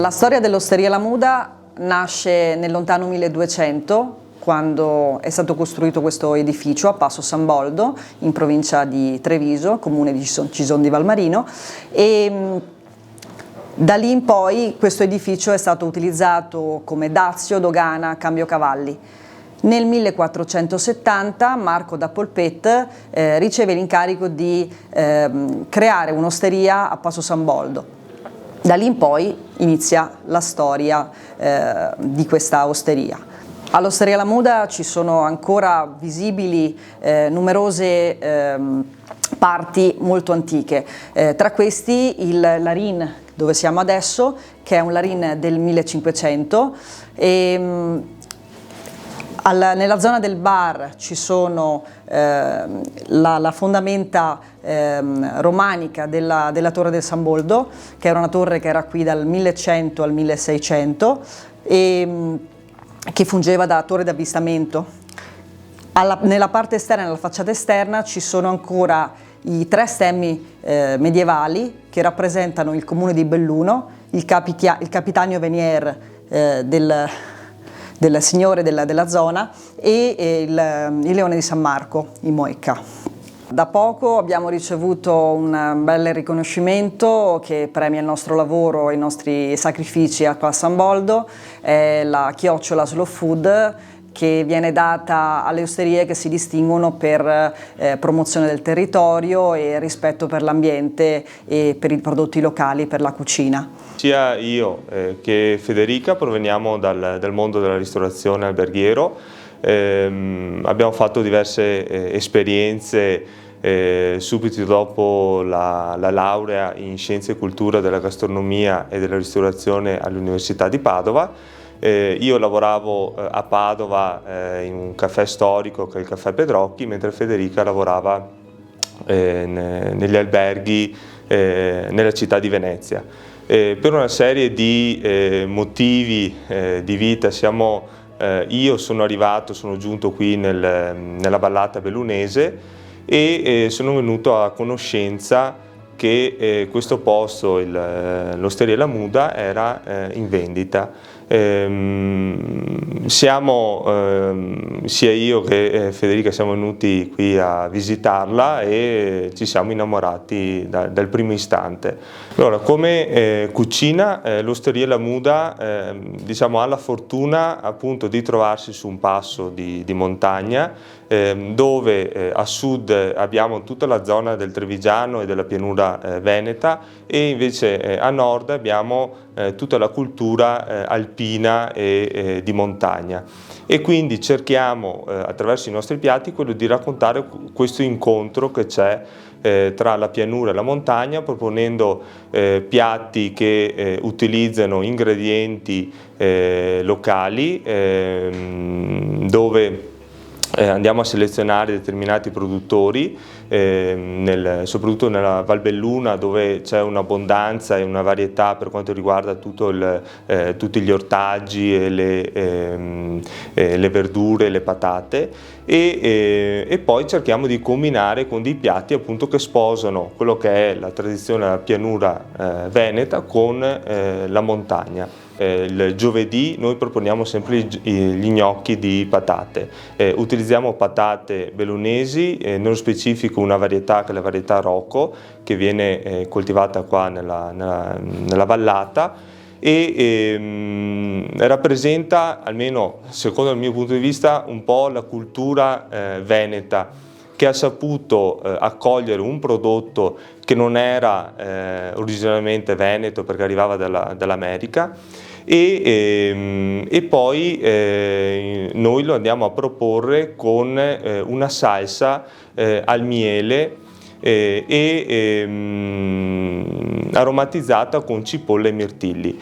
La storia dell'Osteria La Muda nasce nel lontano 1200, quando è stato costruito questo edificio a Passo San Boldo, in provincia di Treviso, comune di Cison di Valmarino, e da lì in poi questo edificio è stato utilizzato come dazio, dogana, cambio cavalli. Nel 1470 Marco da Polpet riceve l'incarico di creare un'osteria a Passo San Boldo. Da lì in poi inizia la storia di questa osteria. All'Osteria La Muda ci sono ancora visibili numerose parti molto antiche, tra questi il Larin dove siamo adesso, che è un Larin del 1500, nella zona del bar ci sono la fondamenta romanica della Torre del San Boldo, che era una torre che era qui dal 1100 al 1600 e che fungeva da torre d'avvistamento. Nella parte esterna, nella facciata esterna, ci sono ancora i 3 stemmi medievali che rappresentano il comune di Belluno, il capitanio Venier del signore della zona e il leone di San Marco in Moecca. Da poco abbiamo ricevuto un bel riconoscimento che premia il nostro lavoro e i nostri sacrifici qua a San Boldo, è la chiocciola Slow Food, che viene data alle osterie che si distinguono per promozione del territorio e rispetto per l'ambiente e per i prodotti locali, per la cucina. Sia io che Federica proveniamo dal mondo della ristorazione alberghiero, abbiamo fatto diverse esperienze subito dopo la laurea in Scienze e Cultura della Gastronomia e della Ristorazione all'Università di Padova. Io lavoravo a Padova in un caffè storico che è il Caffè Pedrocchi, mentre Federica lavorava negli alberghi nella città di Venezia. Per una serie di motivi di vita io sono giunto qui nella vallata bellunese e sono venuto a conoscenza che questo posto, l'Osteria La Muda, era in vendita. Sia io che Federica siamo venuti qui a visitarla e ci siamo innamorati dal primo istante. Allora, come cucina, l'Osteria La Muda ha la fortuna appunto di trovarsi su un passo di montagna, dove a sud abbiamo tutta la zona del Trevigiano e della pianura veneta e invece a nord abbiamo tutta la cultura alpina e di montagna, e quindi cerchiamo attraverso i nostri piatti quello di raccontare questo incontro che c'è tra la pianura e la montagna, proponendo piatti che utilizzano ingredienti locali, dove andiamo a selezionare determinati produttori, soprattutto nella Val Belluna, dove c'è un'abbondanza e una varietà per quanto riguarda tutti gli ortaggi e le verdure, le patate, e poi cerchiamo di combinare con dei piatti appunto che sposano quello che è la tradizione della pianura veneta con la montagna. Il giovedì noi proponiamo sempre gli gnocchi di patate. Utilizziamo patate bellunesi, nello specifico una varietà che è la varietà Rocco, che viene coltivata qua nella vallata e rappresenta, almeno secondo il mio punto di vista, un po' la cultura veneta, che ha saputo accogliere un prodotto che non era originariamente veneto perché arrivava dall'America, e poi noi lo andiamo a proporre con una salsa al miele aromatizzata con cipolla e mirtilli.